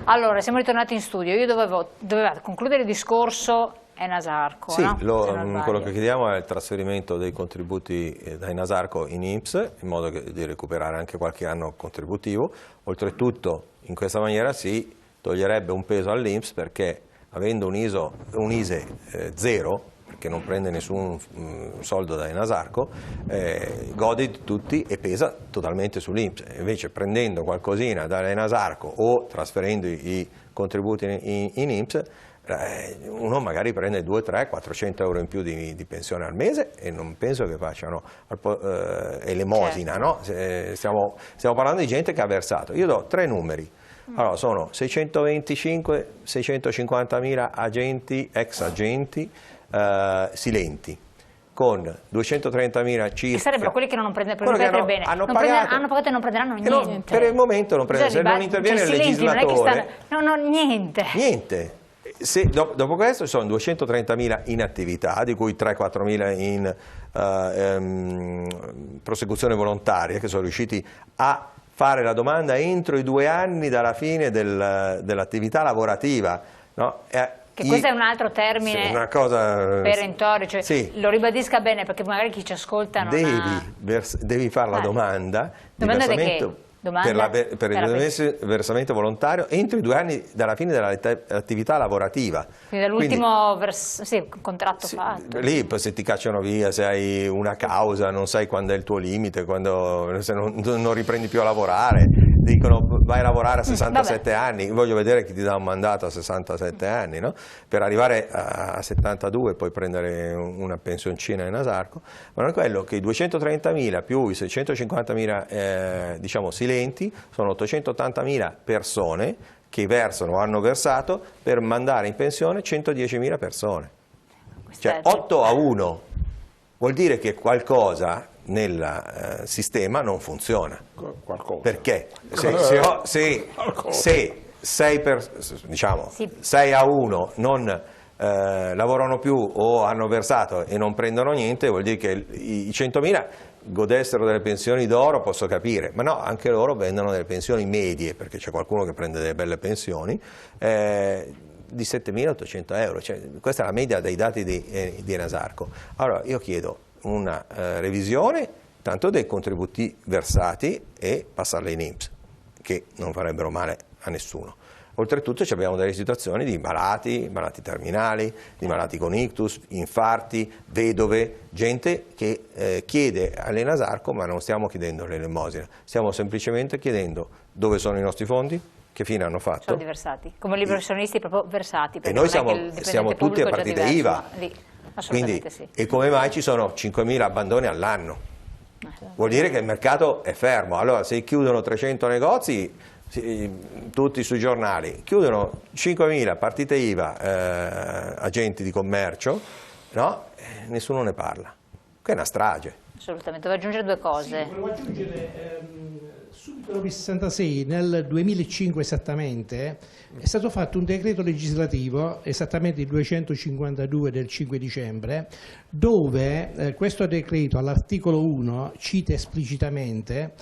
Allora, siamo ritornati in studio. Io dovevate concludere il discorso Enasarco, sì, no? Quello che chiediamo è il trasferimento dei contributi da Enasarco in INPS, in modo di recuperare anche qualche anno contributivo. Oltretutto, in questa maniera si toglierebbe un peso all'INPS, perché avendo un ISE zero, che non prende nessun soldo da Enasarco, gode di tutti e pesa totalmente sull'INPS. Invece, prendendo qualcosina da Enasarco o trasferendo i contributi in INPS, uno magari prende 200, 300, 400 euro in più di pensione al mese, e non penso che facciano elemosina, certo. No? Stiamo parlando di gente che ha versato. Io do 3 numeri. Allora, sono 625, 650 mila agenti, ex agenti silenti, con 230.000 circa. Che sarebbero quelli che non prenderanno, hanno pagato e non prenderanno niente. Per il momento non prendono, se non interviene il legislatore. Niente. Niente. Dopo questo ci sono 230.000 in attività, di cui 3-4.000 in prosecuzione volontaria, che sono riusciti a fare la domanda entro i 2 anni dalla fine dell'attività lavorativa, no? Che questo è un altro termine, una cosa perentorio, cioè, sì. Lo ribadisca bene, perché magari chi ci ascolta non devi fare la domanda di versamento per il versamento volontario entro i 2 anni dalla fine dell'attività lavorativa. Quindi dall'ultimo contratto fatto. Lì se ti cacciano via, se hai una causa, non sai quando è il tuo limite, se non riprendi più a lavorare, dicono vai a lavorare a 67 anni, voglio vedere chi ti dà un mandato a 67 anni, no? Per arrivare a 72 e poi prendere una pensioncina in Enasarco, ma non è quello che i 230.000 più i 650.000 diciamo silenti sono 880.000 persone che versano o hanno versato per mandare in pensione 110.000 persone. Cioè 8-1 vuol dire che qualcosa nel sistema non funziona. Perché se 6-1 non lavorano più o hanno versato e non prendono niente, vuol dire che i 100.000 godessero delle pensioni d'oro, posso capire, ma no, anche loro vendono delle pensioni medie, perché c'è qualcuno che prende delle belle pensioni di 7.800 euro, cioè, questa è la media dei dati di Enasarco. Allora io chiedo una revisione tanto dei contributi versati e passarli in INPS, che non farebbero male a nessuno. Oltretutto abbiamo delle situazioni di malati terminali, di malati con ictus, infarti, vedove, gente che chiede all'Enasarco, ma non stiamo chiedendo l'elemosina, stiamo semplicemente chiedendo dove sono i nostri fondi, che fine hanno fatto. Sono versati, come liberi professionisti proprio versati. E noi siamo tutti a partite IVA, quindi, sì. E come mai ci sono 5.000 abbandoni all'anno? Vuol dire che il mercato è fermo. Allora se chiudono 300 negozi, tutti sui giornali, chiudono 5.000 partite IVA, agenti di commercio, no? Nessuno ne parla, che è una strage. Assolutamente, devo aggiungere 2 cose. Sì, volevo aggiungere, subito dopo il 66, nel 2005 esattamente, è stato fatto un decreto legislativo, esattamente il 252 del 5 dicembre, dove questo decreto all'articolo 1 cita esplicitamente,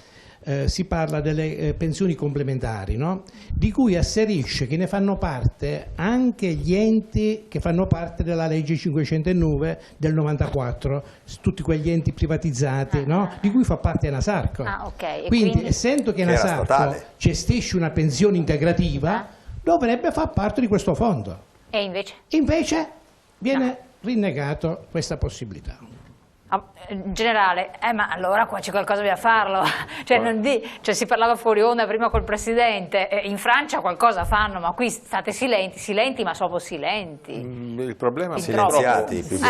si parla delle pensioni complementari, no? Di cui asserisce che ne fanno parte anche gli enti che fanno parte della legge 509 del 94, tutti quegli enti privatizzati, no? Di cui fa parte Enasarco. Quindi essendo che Enasarco gestisce una pensione integrativa, dovrebbe far parte di questo fondo. E invece? Invece viene rinnegato questa possibilità. Generale, ma allora qua c'è qualcosa da farlo, cioè, si parlava fuori onda prima col Presidente, in Francia qualcosa fanno, ma qui state silenti ma proprio silenti. Il problema è silenziati più che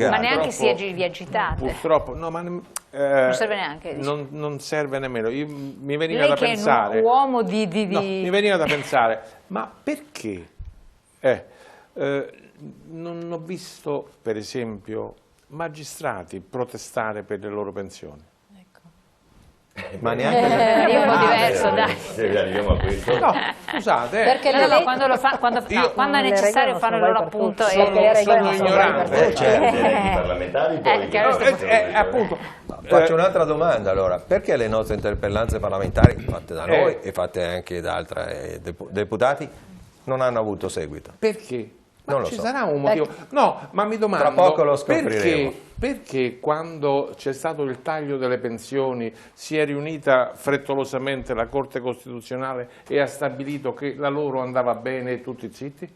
altro. Ma neanche vi agitate. Purtroppo, no, ma non serve neanche. Non serve nemmeno. Mi veniva da pensare. Lei che è un uomo di... No, mi veniva da pensare, ma perché? Non ho visto, per esempio, magistrati protestare per le loro pensioni. Ecco. Ma neanche io un po' diverso, dai. No, scusate. Perché quando è necessario fare il loro appunto sono ignorante. I parlamentari poi appunto, faccio un'altra domanda allora, perché le nostre interpellanze parlamentari, fatte da noi e fatte anche da altri deputati, non hanno avuto seguito? Perché? Ma Non lo ci so. sarà un motivo? No, ma mi domando, Tra poco lo scopriremo. perché quando c'è stato il taglio delle pensioni si è riunita frettolosamente la Corte Costituzionale e ha stabilito che la loro andava bene e tutti zitti?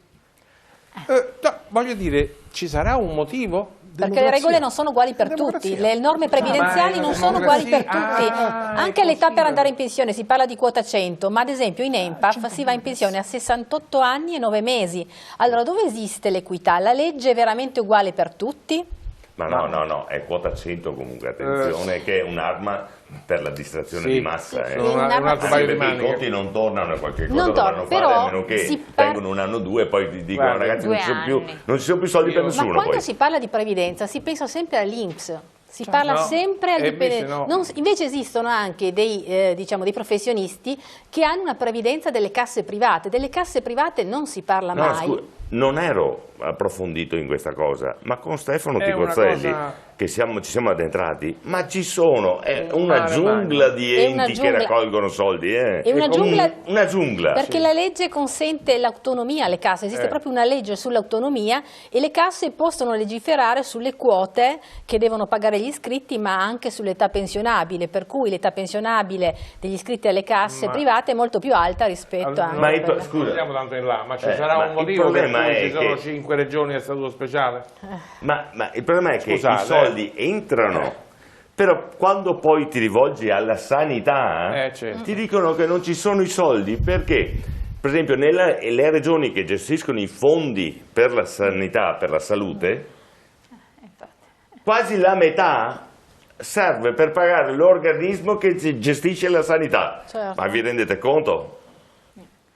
No, voglio dire, ci sarà un motivo? Perché le regole non sono uguali per tutti, le norme previdenziali non sono uguali per tutti, anche l'età per andare in pensione, si parla di quota 100, ma ad esempio in ENPAF si va in pensione a 68 anni e 9 mesi, allora dove esiste l'equità? La legge è veramente uguale per tutti? Ma no, è quota 100 comunque, attenzione che è un'arma per la distrazione di massa. Un altro paio di Perché i maniche. conti non tornano e qualche cosa Non dovranno tornano, fare, però a meno che si tengono un anno o due e poi ti dicono Guarda, ragazzi non 2 ci sono più soldi per Ma nessuno. quando Poi. si parla di previdenza si pensa sempre all'INPS, si parla no, sempre al e invece dipendente. no. Invece esistono anche dei professionisti che hanno una previdenza delle casse private. Delle casse private non si parla No, mai. scusa, non ero approfondito in questa cosa, ma con Stefano È una Tigozzelli cosa- che ci siamo addentrati, ma ci sono, è una mare giungla magno. di È una enti che giungla. raccolgono soldi. È una giungla, Una giungla. perché la legge consente l'autonomia alle casse, esiste proprio una legge sull'autonomia e le casse possono legiferare sulle quote che devono pagare gli iscritti ma anche sull'età pensionabile, per cui l'età pensionabile degli iscritti alle casse private è molto più alta rispetto a... Ma non andiamo tanto in là, ma ci ma sarà un il motivo per problema cui è ci sono che- 5 regioni a statuto speciale? Ma il problema è che Scusate, i soldi entrano, però quando poi ti rivolgi alla sanità certo. ti dicono che non ci sono i soldi perché, per esempio, le regioni che gestiscono i fondi per la sanità, per la salute, quasi la metà serve per pagare l'organismo che gestisce la sanità. Certo. Ma vi rendete conto?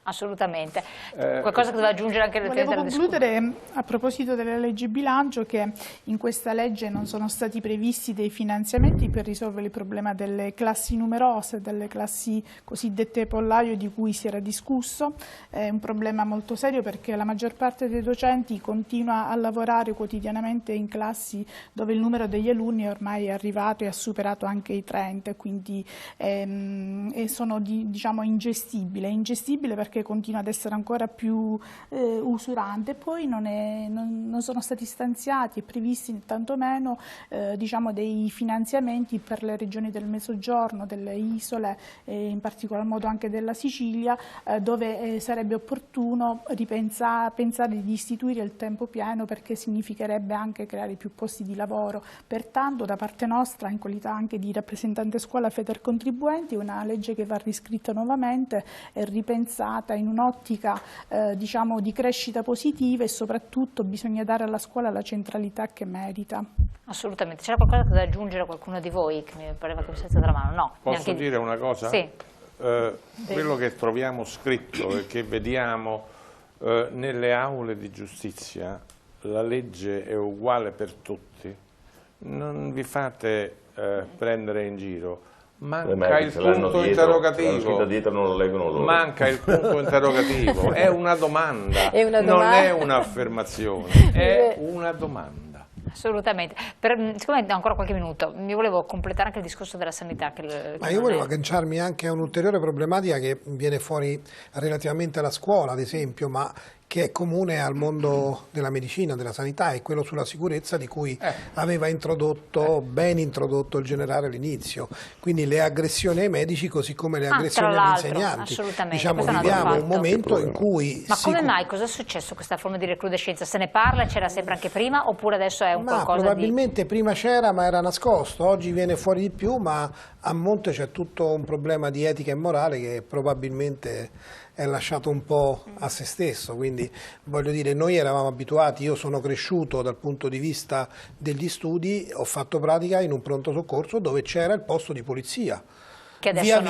Assolutamente. Qualcosa che doveva aggiungere anche il Volevo Presidente del Discusso? concludere a proposito della legge bilancio che in questa legge non sono stati previsti dei finanziamenti per risolvere il problema delle classi numerose, delle classi cosiddette pollaio di cui si era discusso. È un problema molto serio perché la maggior parte dei docenti continua a lavorare quotidianamente in classi dove il numero degli alunni ormai è arrivato e ha superato anche i 30, quindi sono diciamo ingestibile. È ingestibile perché continua ad essere ancora più usurante. Poi non sono stati stanziati e previsti tantomeno diciamo dei finanziamenti per le regioni del Mezzogiorno, delle isole e in particolar modo anche della Sicilia, dove sarebbe opportuno pensare di istituire il tempo pieno perché significherebbe anche creare più posti di lavoro. Pertanto da parte nostra, in qualità anche di rappresentante scuola Federcontribuenti, è una legge che va riscritta nuovamente e ripensata in un'ottica diciamo di crescita positiva e soprattutto bisogna dare alla scuola la centralità che merita. Assolutamente. C'era qualcosa da aggiungere qualcuno di voi che mi pareva che mi si alzata la mano? No. Posso neanche dire una cosa? Sì. Quello che troviamo scritto e che vediamo nelle aule di giustizia, la legge è uguale per tutti, non vi fate prendere in giro. Manca il punto interrogativo. Dietro, non lo leggono loro. Manca il punto interrogativo. È una domanda, È una non domanda. è un'affermazione, è una domanda. Assolutamente. Siccome ho ancora qualche minuto, mi volevo completare anche il discorso della sanità. Ma io volevo agganciarmi anche a un'ulteriore problematica che viene fuori relativamente alla scuola, ad esempio, ma che è comune al mondo della medicina, della sanità, è quello sulla sicurezza di cui aveva ben introdotto il generale all'inizio. Quindi le aggressioni ai medici così come le aggressioni agli insegnanti. Assolutamente. Diciamo, Questo è un altro viviamo un fatto. momento in cui... Ma come mai? Cosa è successo questa forma di recrudescenza? Se ne parla? C'era sempre anche prima oppure adesso è un Ma qualcosa probabilmente prima c'era ma era nascosto, oggi viene fuori di più, ma a monte c'è tutto un problema di etica e morale che probabilmente è lasciato un po' a se stesso, quindi voglio dire, noi eravamo abituati, io sono cresciuto dal punto di vista degli studi, ho fatto pratica in un pronto soccorso dove c'era il posto di polizia. che adesso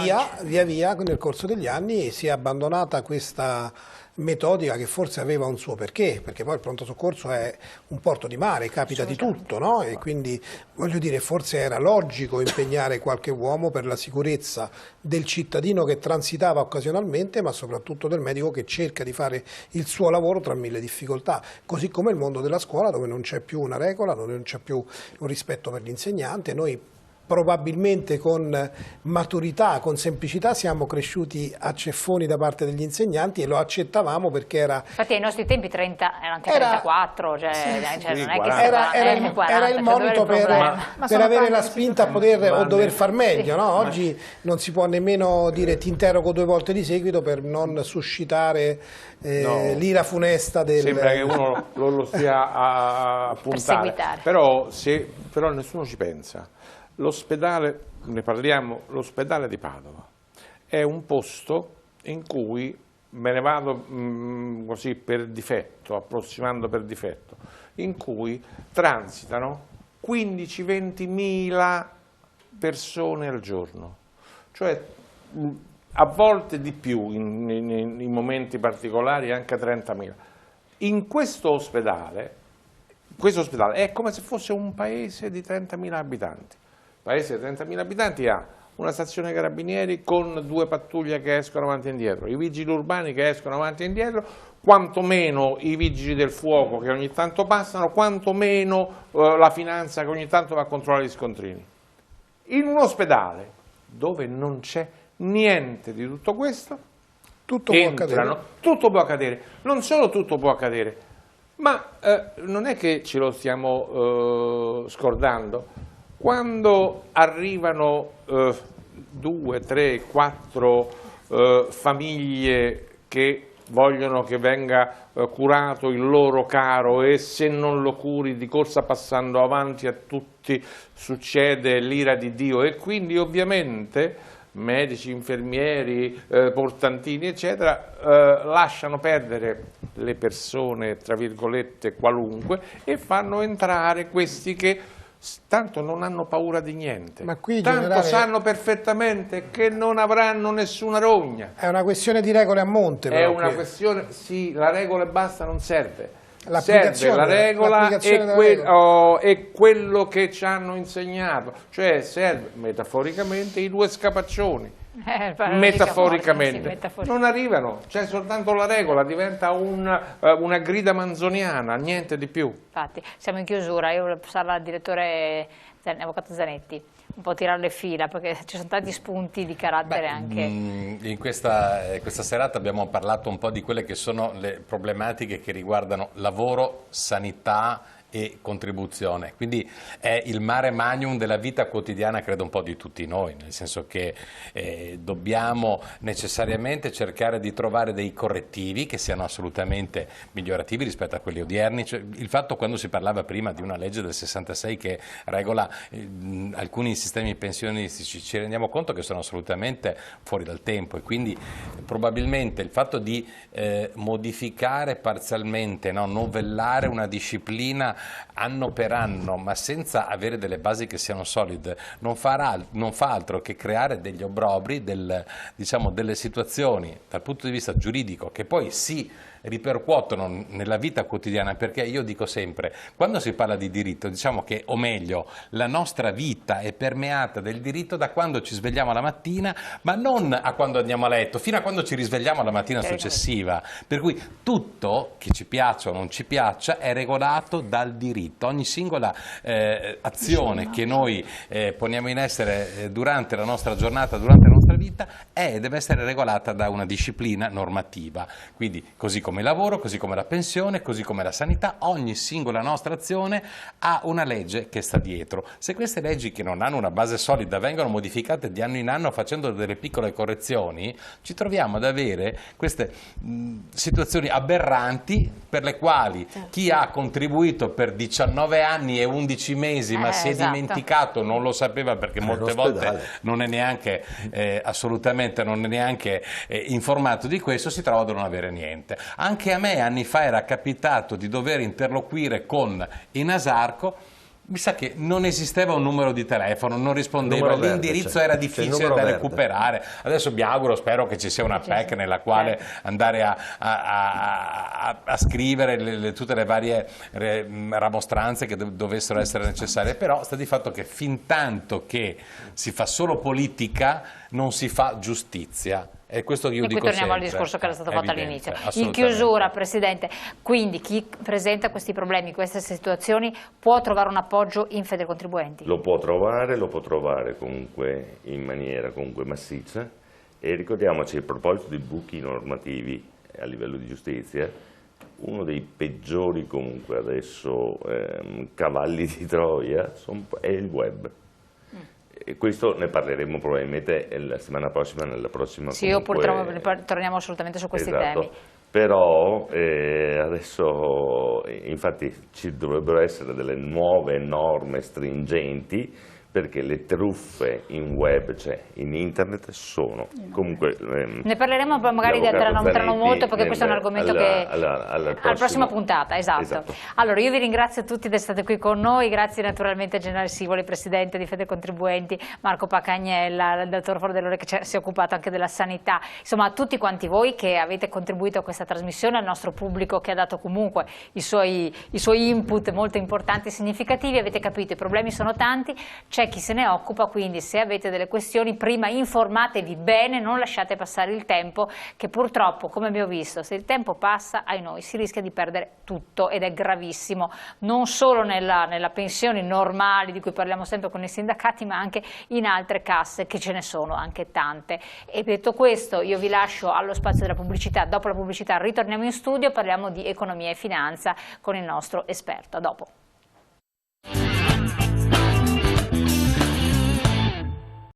Via via nel corso degli anni si è abbandonata questa metodica che forse aveva un suo perché poi il pronto soccorso è un porto di mare, capita di tutto, no? E quindi voglio dire, forse era logico impegnare qualche uomo per la sicurezza del cittadino che transitava occasionalmente, ma soprattutto del medico che cerca di fare il suo lavoro tra mille difficoltà, così come il mondo della scuola dove non c'è più una regola, dove non c'è più un rispetto per l'insegnante. Noi probabilmente con maturità, con semplicità, siamo cresciuti a ceffoni da parte degli insegnanti e lo accettavamo perché era... Infatti ai nostri tempi 30, erano anche 34, cioè, non è che era il monito per avere la spinta a poter o dover far meglio, no? Oggi non si può nemmeno dire ti interrogo 2 volte di seguito per non suscitare l'ira funesta del... Sembra che uno lo stia a puntare, però nessuno ci pensa. L'ospedale, ne parliamo, l'ospedale di Padova è un posto in cui me ne vado così per difetto, approssimando per difetto, in cui transitano 15-20 mila persone al giorno, cioè a volte di più in momenti particolari anche 30.000. In questo ospedale è come se fosse un paese di 30.000 abitanti. Il paese di 30.000 abitanti ha una stazione carabinieri con 2 pattuglie che escono avanti e indietro, i vigili urbani che escono avanti e indietro, quantomeno i vigili del fuoco che ogni tanto passano, quantomeno la finanza che ogni tanto va a controllare gli scontrini. In un ospedale dove non c'è niente di tutto questo, tutto può accadere. Non solo tutto può accadere, ma non è che ce lo stiamo scordando. Quando arrivano 2, 3, 4 famiglie che vogliono che venga curato il loro caro e se non lo curi di corsa passando avanti a tutti succede l'ira di Dio e quindi ovviamente medici, infermieri, portantini eccetera lasciano perdere le persone tra virgolette qualunque e fanno entrare questi che tanto non hanno paura di niente, ma qui tanto sanno perfettamente che non avranno nessuna rogna. È una questione di regole a monte. È una questione, sì, la regola e basta non serve. Serve la regola e quello che ci hanno insegnato, cioè serve metaforicamente i 2 scapaccioni. Metaforicamente non arrivano, c'è soltanto la regola, diventa una grida manzoniana, niente di più. Infatti siamo in chiusura, io volevo passare al direttore Avvocato Zanetti, un po' tirare le fila perché ci sono tanti spunti di carattere anche. In questa serata abbiamo parlato un po' di quelle che sono le problematiche che riguardano lavoro, sanità e contribuzione, quindi è il mare magnum della vita quotidiana credo un po' di tutti noi, nel senso che dobbiamo necessariamente cercare di trovare dei correttivi che siano assolutamente migliorativi rispetto a quelli odierni, cioè, il fatto quando si parlava prima di una legge del 66 che regola alcuni sistemi pensionistici, ci rendiamo conto che sono assolutamente fuori dal tempo e quindi probabilmente il fatto di modificare parzialmente, no, novellare una disciplina anno per anno, ma senza avere delle basi che siano solide, non fa altro che creare degli obbrobri, diciamo, delle situazioni dal punto di vista giuridico che poi si ripercuotono nella vita quotidiana, perché io dico sempre, quando si parla di diritto, diciamo che, o meglio, la nostra vita è permeata del diritto da quando ci svegliamo la mattina, ma non a quando andiamo a letto, fino a quando ci risvegliamo la mattina successiva, per cui tutto, che ci piaccia o non ci piaccia, è regolato dal diritto. Ogni singola azione che noi poniamo in essere durante la nostra giornata, durante la nostra vita, deve essere regolata da una disciplina normativa, quindi così come il lavoro, così come la pensione, così come la sanità, ogni singola nostra azione ha una legge che sta dietro. Se queste leggi che non hanno una base solida vengono modificate di anno in anno facendo delle piccole correzioni, ci troviamo ad avere queste situazioni aberranti per le quali chi ha contribuito per 19 anni e 11 mesi ma si è dimenticato, non lo sapeva perché molte volte non è neanche assolutamente non è neanche informato di questo, si trova a non avere niente. Anche a me anni fa era capitato di dover interloquire con Enasarco, mi sa che non esisteva un numero di telefono, non rispondeva, l'indirizzo era difficile da recuperare. Adesso mi auguro, spero che ci sia una PEC nella quale andare a scrivere tutte le varie ramostranze che dovessero essere necessarie, però sta di fatto che fin tanto che si fa solo politica non si fa giustizia. E questo io e qui dico torniamo al sempre, discorso che era stato fatto all'inizio. In assolutamente. chiusura, Presidente, quindi chi presenta questi problemi, queste situazioni, può trovare un appoggio in Federcontribuenti? Lo può trovare comunque in maniera comunque massiccia, e ricordiamoci, a proposito di buchi normativi a livello di giustizia, uno dei peggiori comunque adesso cavalli di Troia è il web. E questo ne parleremo probabilmente la settimana prossima, nella prossima. Sì, oppure torniamo assolutamente su questi temi. Però adesso infatti ci dovrebbero essere delle nuove norme stringenti, perché le truffe in web, cioè in internet, sono comunque... ne parleremo magari tra non molto, perché questo è un argomento che... alla prossima puntata, esatto. Allora, io vi ringrazio tutti di essere stati qui con noi, grazie naturalmente a Generale Sivoli, Presidente di Federcontribuenti, Marco Pacagnella, il dottor Fordelore che si è occupato anche della sanità, insomma a tutti quanti voi che avete contribuito a questa trasmissione, al nostro pubblico che ha dato comunque i suoi input molto importanti e significativi. Avete capito, i problemi sono tanti, c'è chi se ne occupa, quindi se avete delle questioni prima informatevi bene, non lasciate passare il tempo, che purtroppo, come abbiamo visto, se il tempo passa, ai noi si rischia di perdere tutto, ed è gravissimo, non solo nella pensioni normali di cui parliamo sempre con i sindacati, ma anche in altre casse, che ce ne sono anche tante. E detto questo, io vi lascio allo spazio della pubblicità. Dopo la pubblicità ritorniamo in studio, parliamo di economia e finanza con il nostro esperto. A dopo.